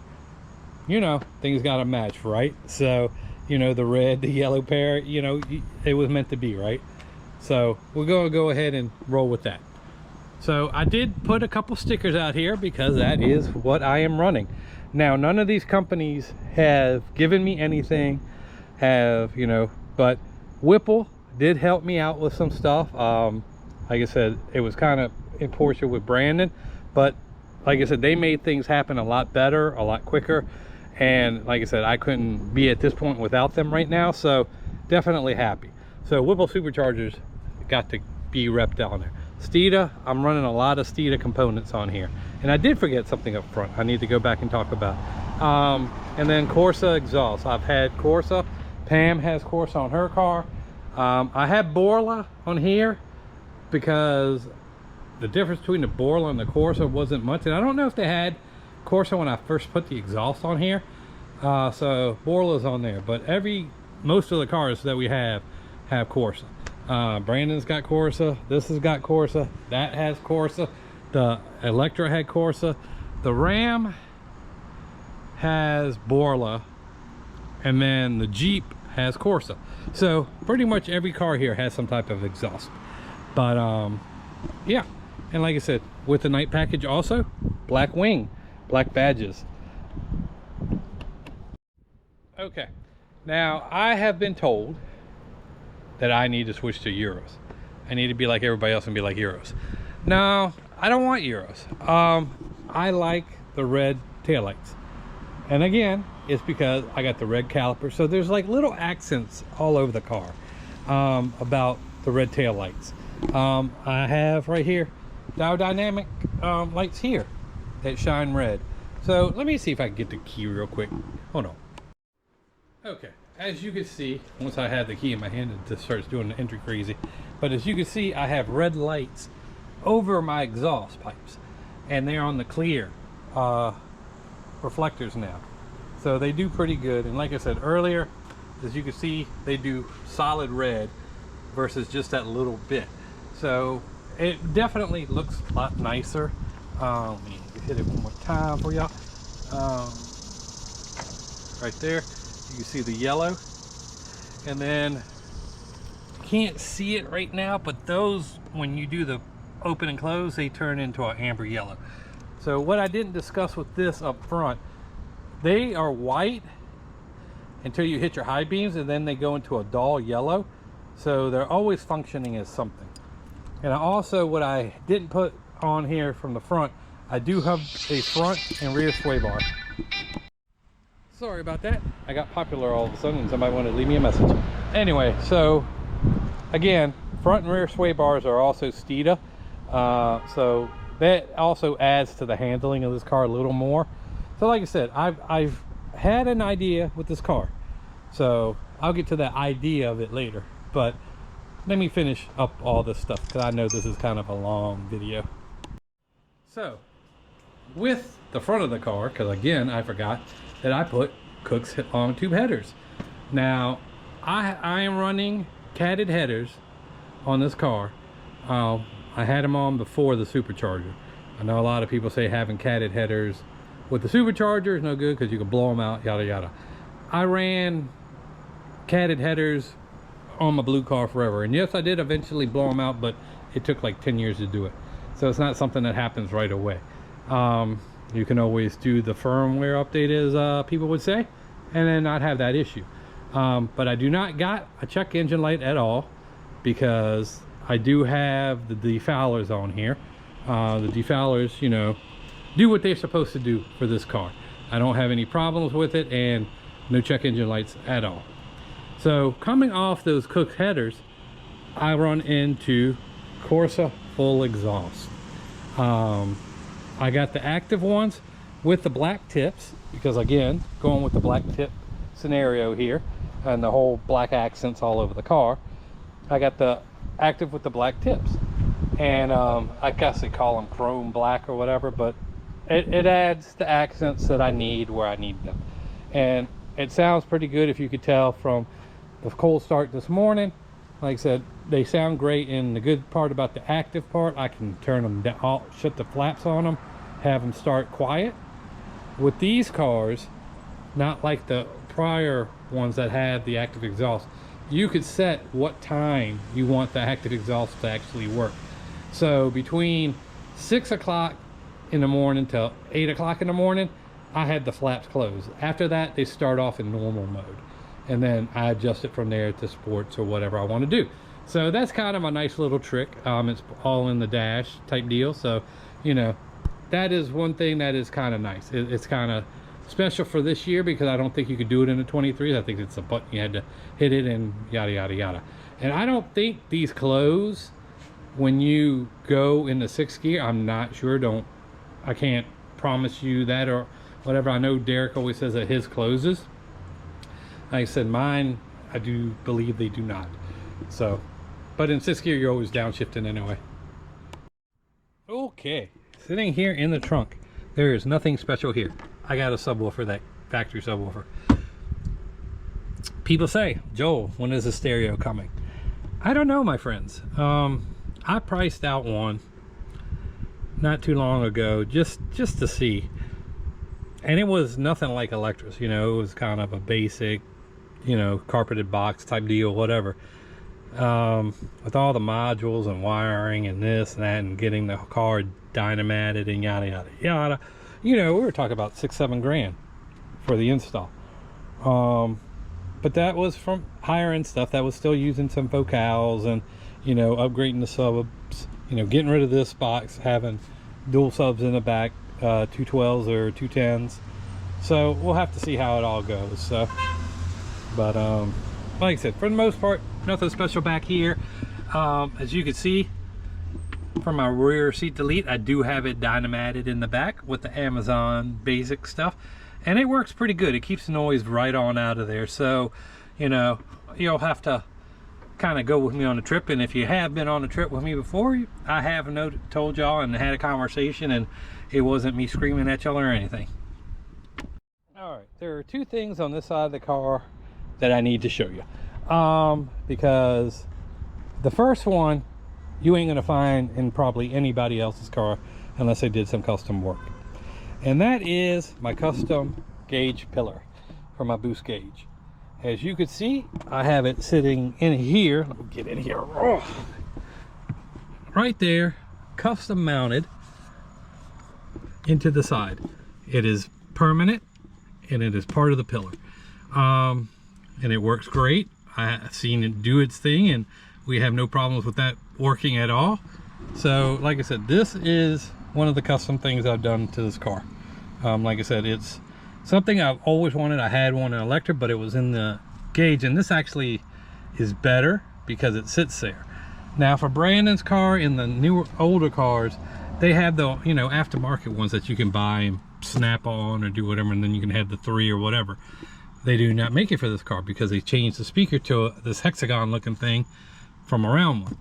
You know, things got to match, right? So, you know, the red, the yellow parrot, you know, it was meant to be, right? So we're going to go ahead and roll with that. So I did put a couple stickers out here because that is what I am running. Now, none of these companies have given me anything, you know, but Whipple did help me out with some stuff. Like I said, it was kind of in portion with Brandon, but like I said, they made things happen a lot better, a lot quicker. And like I said, I couldn't be at this point without them right now, so definitely happy. So Whipple Superchargers got to be repped down there. Steeda, I'm running a lot of Steeda components on here. And I did forget something up front I need to go back and talk about. And then Corsa exhaust. I've had Corsa. Pam has Corsa on her car. I have Borla on here because the difference between the Borla and the Corsa wasn't much. And I don't know if they had Corsa when I first put the exhaust on here. So Borla's on there. But most of the cars that we have Corsa. Brandon's got Corsa, this has got Corsa, that has Corsa, the Electra had Corsa, the Ram has Borla, and then the Jeep has Corsa. So pretty much every car here has some type of exhaust. But yeah, and like I said, with the night package also, black wing, black badges. Okay, now I have been told that I need to switch to Euros. I need to be like everybody else and be like Euros. No, I don't want Euros. I like the red taillights. And again, it's because I got the red caliper. So there's like little accents all over the car about the red taillights. I have right here, Dow Dynamic lights here that shine red. So let me see if I can get the key real quick. Hold on. Okay. As you can see, once I have the key in my hand, it just starts doing the entry crazy. But as you can see, I have red lights over my exhaust pipes, and they're on the clear reflectors now. So they do pretty good. And like I said earlier, as you can see, they do solid red versus just that little bit. So it definitely looks a lot nicer. Let me hit it one more time for y'all. Right there. You can see the yellow, and then can't see it right now, but those, when you do the open and close, they turn into an amber yellow. So what I didn't discuss with this up front, they are white until you hit your high beams, and then they go into a dull yellow. So they're always functioning as something. And also, what I didn't put on here from the front, I do have a front and rear sway bar. Sorry about that. I got popular all of a sudden and somebody wanted to leave me a message. Anyway, so again, front and rear sway bars are also Steeda. So that also adds to the handling of this car a little more. So like I said, I've had an idea with this car. So I'll get to that idea of it later. But let me finish up all this stuff because I know this is kind of a long video. So with the front of the car, because again, I forgot that I put Cook's long tube headers. Now, I am running catted headers on this car. I had them on before the supercharger. I know a lot of people say having catted headers with the supercharger is no good because you can blow them out, yada yada. I ran catted headers on my blue car forever, and yes, I did eventually blow them out, but it took like 10 years to do it. So it's not something that happens right away. You can always do the firmware update, as people would say, and then not have that issue. But I do not got a check engine light at all, because I do have the defowlers on here. The defowlers, you know, do what they're supposed to do for this car. I don't have any problems with it, and no check engine lights at all. So coming off those Cook headers, I run into Corsa full exhaust. I got the active ones with the black tips, because again, going with the black tip scenario here and the whole black accents all over the car, I got the active with the black tips. And I guess they call them chrome black or whatever, but it adds the accents that I need where I need them. And it sounds pretty good, if you could tell from the cold start this morning. Like I said, they sound great. And the good part about the active part, I can turn them down, shut the flaps on them, have them start quiet. With these cars, not like the prior ones that had the active exhaust, you could set what time you want the active exhaust to actually work. So between 6 o'clock in the morning till 8 o'clock in the morning, I had the flaps closed. After that, they start off in normal mode, and then I adjust it from there to sports or whatever I want to do. So that's kind of a nice little trick. It's all in the dash type deal, so you know, that is one thing that is kind of nice. It's kind of special for this year, because I don't think you could do it in the 23s. I think it's a button you had to hit it and yada yada yada. And I don't think these close when you go in the 6th gear. I'm not sure. I can't promise you that or whatever. I know Derek always says that his closes. Like I said, mine, I do believe they do not. So, but in 6th gear, you're always downshifting anyway. Okay, sitting here in the trunk, there is nothing special here. I got a subwoofer, that factory subwoofer. People say, Joel, when is the stereo coming? I don't know, my friends. I priced out one not too long ago, just to see, and it was nothing like Electra's. You know, it was kind of a basic, you know, carpeted box type deal, whatever, with all the modules and wiring and this and that, and getting the car dynamated and yada yada yada. You know, we were talking about $6-7 grand for the install. But that was from higher end stuff that was still using some focals and, you know, upgrading the subs, you know, getting rid of this box, having dual subs in the back, 212s or 210s. So we'll have to see how it all goes. So, but like I said, for the most part, nothing special back here. As you can see from my rear seat delete, I do have it dynamated in the back with the Amazon basic stuff, and it works pretty good. It keeps the noise right on out of there. So, you know, you'll have to kind of go with me on the trip. And if you have been on a trip with me before, I have told y'all and had a conversation, and it wasn't me screaming at y'all or anything. All right, there are two things on this side of the car that I need to show you, because the first one you ain't gonna find in probably anybody else's car unless they did some custom work, and that is my custom gauge pillar for my boost gauge. As you can see, I have it sitting in here. Let me get in here. Oh, right there, custom mounted into the side. It is permanent, and it is part of the pillar, and it works great. I've seen it do its thing, and we have no problems with that working at all. So like I said, this is one of the custom things I've done to this car. Like I said, it's something I've always wanted. I had one in electric, but it was in the gauge, and this actually is better because it sits there. Now for Brandon's car, in the newer, older cars, they have the, you know, aftermarket ones that you can buy and snap on or do whatever, and then you can have the 3 or whatever. They do not make it for this car because they changed the speaker to this hexagon looking thing from a round one.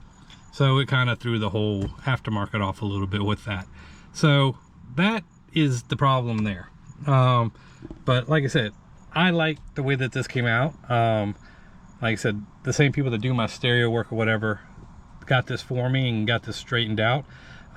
So it kind of threw the whole aftermarket off a little bit with that. So that is the problem there. But like I said, I like the way that this came out. Like I said, the same people that do my stereo work or whatever got this for me and got this straightened out.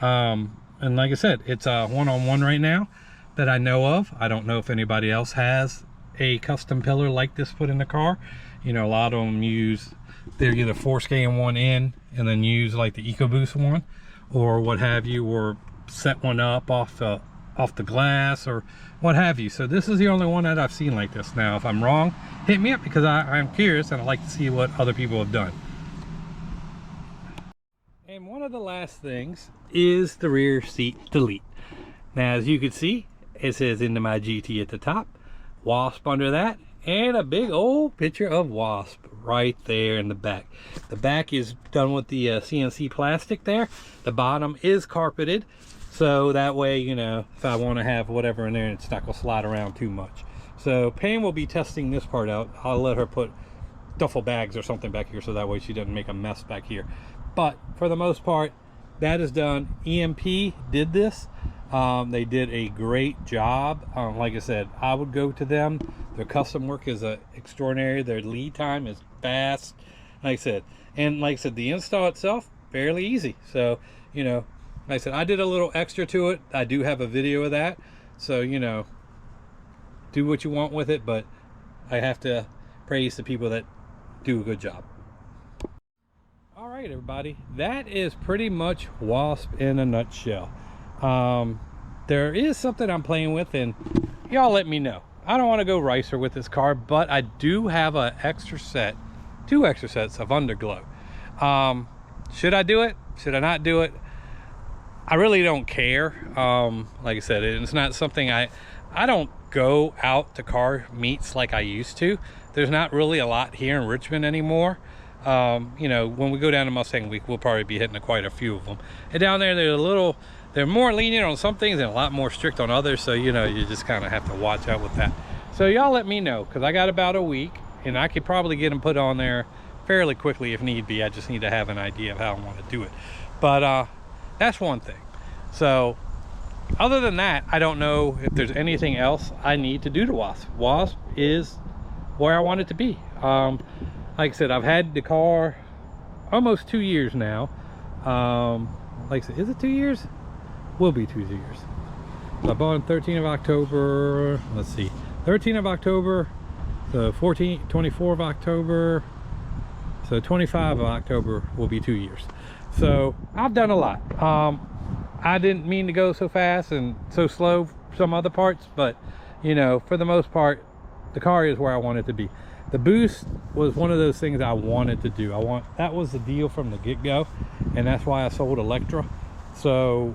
And like I said, it's a one-on-one right now that I know of. I don't know if anybody else has a custom pillar like this put in the car. You know, a lot of them use, they're either Forscan one in and then use like the EcoBoost one or what have you, or set one up off the off the glass or what have you. So this is the only one that I've seen like this. Now if I'm wrong, hit me up, because I'm curious and I'd like to see what other people have done. And one of the last things is the rear seat delete. Now as you can see, it says Into My GT at the top, Wasp under that, and a big old picture of Wasp right there in the back. The back is done with the CNC plastic there. The bottom is carpeted, so that way, you know, if I want to have whatever in there, it's not going to slide around too much. So Pam will be testing this part out. I'll let her put duffel bags or something back here so that way she doesn't make a mess back here. But for the most part, that is done. EMP did this. They did a great job. Like I said, I would go to them. Their custom work is extraordinary. Their lead time is fast, like I said. And like I said, the install itself, fairly easy. So, you know, like I said, I did a little extra to it. I do have a video of that. So, you know, do what you want with it, but I have to praise the people that do a good job. All right, everybody, that is pretty much Wasp in a nutshell. There is something I'm playing with, and y'all let me know. I don't want to go racer with this car, but I do have an extra set, 2 extra sets of underglow. Should I do it? Should I not do it? I really don't care. Like I said, it's not something I don't go out to car meets like I used to. There's not really a lot here in Richmond anymore. You know, when we go down to Mustangweek, we'll probably be hitting quite a few of them. And down there, they're more lenient on some things and a lot more strict on others. So, you know, you just kind of have to watch out with that. So y'all let me know, because I got about a week and I could probably get them put on there fairly quickly if need be. I just need to have an idea of how I want to do it. But that's one thing. So other than that, I don't know if there's anything else I need to do to Wasp. Wasp is where I want it to be. Like I said, I've had the car almost 2 years now. Like I said, is it 2 years? Will be 2 years. So I bought on 13th of October. Let's see, 13th of October, the 24th of October. So 25 of October will be 2 years. So I've done a lot. I didn't mean to go so fast and so slow for some other parts, but you know, for the most part, the car is where I want it to be. The boost was one of those things I wanted to do. That was the deal from the get-go, and that's why I sold Electra. So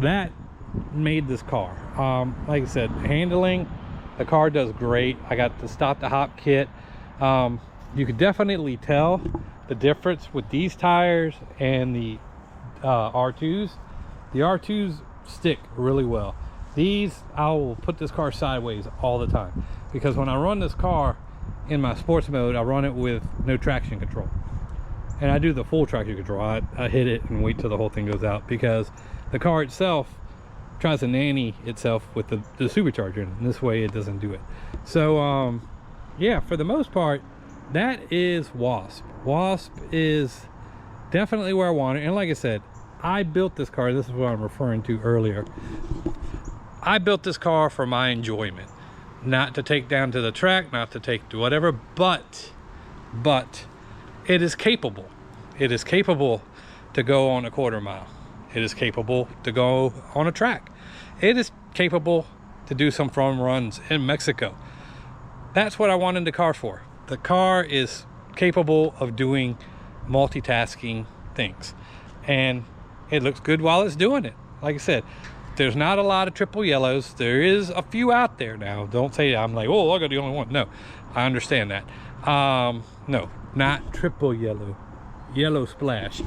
that made this car. Like I said, handling, the car does great. I got the stop to hop kit. You could definitely tell the difference with these tires and the R2s. The R2s stick really well. These, I will put this car sideways all the time, because when I run this car in my sports mode, I run it with no traction control, and I do the full traction control. I hit it and wait till the whole thing goes out, because the car itself tries to nanny itself with the supercharger, and this way it doesn't do it. So yeah, for the most part, that is Wasp. Wasp is definitely where I want it. And like I said, I built this car, this is what I'm referring to earlier, I built this car for my enjoyment, not to take down to the track, not to take to whatever, but it is capable. It is capable to go on a quarter mile. It is capable to go on a track. It is capable to do some fun runs in Mexico. That's what I wanted the car for. The car is capable of doing multitasking things, and it looks good while it's doing it. Like I said, there's not a lot of triple yellows. There is a few out there now. Don't say I'm like, oh, I got the only one. No, I understand that. No, not triple yellow. Yellow splash.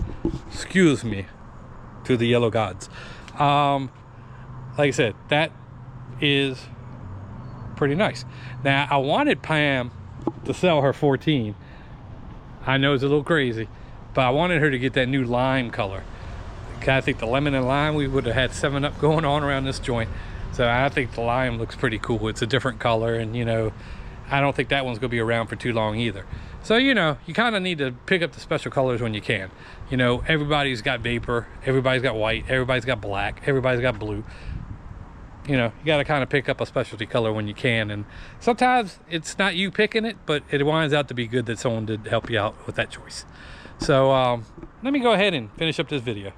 Excuse me to the yellow gods. Like I said, that is pretty nice. Now, I wanted Pam to sell her 14. I know it's a little crazy, but I wanted her to get that new lime color. I think the lemon and lime, we would have had 7-Up going on around this joint. So I think the lime looks pretty cool. It's a different color, and you know, I don't think that one's gonna be around for too long either. So you know, you kind of need to pick up the special colors when you can. You know, everybody's got vapor, everybody's got white, everybody's got black, everybody's got blue. You know, you got to kind of pick up a specialty color when you can, and sometimes it's not you picking it, but it winds out to be good that someone did help you out with that choice. So let me go ahead and finish up this video.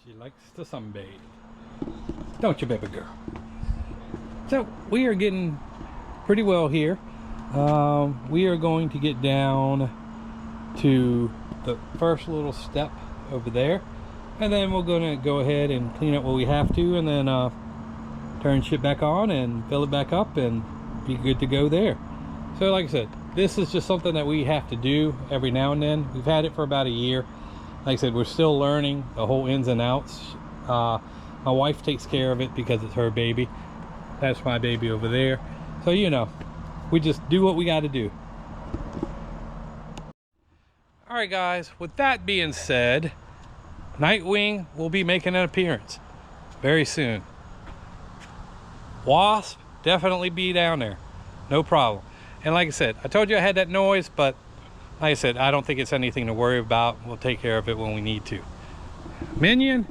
She likes to sunbathe. Don't you, baby girl? So we are getting pretty well here. We are going to get down to the first little step over there, and then we're gonna go ahead and clean up what we have to, and then turn shit back on and fill it back up and be good to go there. So like I said, this is just something that we have to do every now and then. We've had it for about a year. Like I said, we're still learning the whole ins and outs. My wife takes care of it because it's her baby. That's my baby over there. So, you know, we just do what we got to do. All right, guys, with that being said, Nightwing will be making an appearance very soon. Wasp definitely be down there, no problem. And like I said, I told you I had that noise, but like I said, I don't think it's anything to worry about. We'll take care of it when we need to. Minion,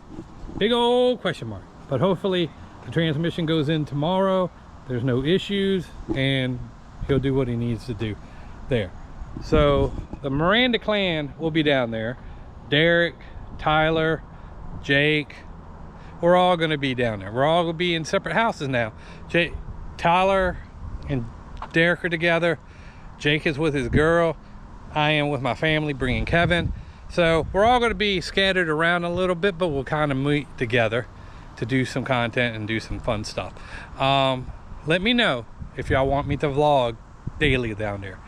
big old question mark, but hopefully the transmission goes in tomorrow, there's no issues, and he'll do what he needs to do there. So the Miranda clan will be down there. Derek, Tyler, Jake, we're all going to be down there. We're all going to be in separate houses now. Tyler and Derek are together. Jake is with his girl. I am with my family, bringing Kevin. So we're all going to be scattered around a little bit, but we'll kind of meet together to do some content and do some fun stuff. Let me know if y'all want me to vlog daily down there,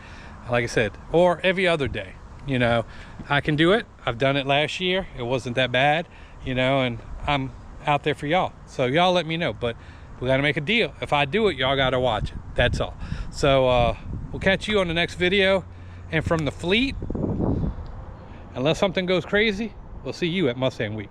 like I said, or every other day. You know, I can do it. I've done it last year. It wasn't that bad, you know, and I'm out there for y'all. So y'all let me know, but we got to make a deal. If I do it, y'all got to watch it. That's all. So we'll catch you on the next video. And from the fleet, unless something goes crazy, we'll see you at Mustang Week.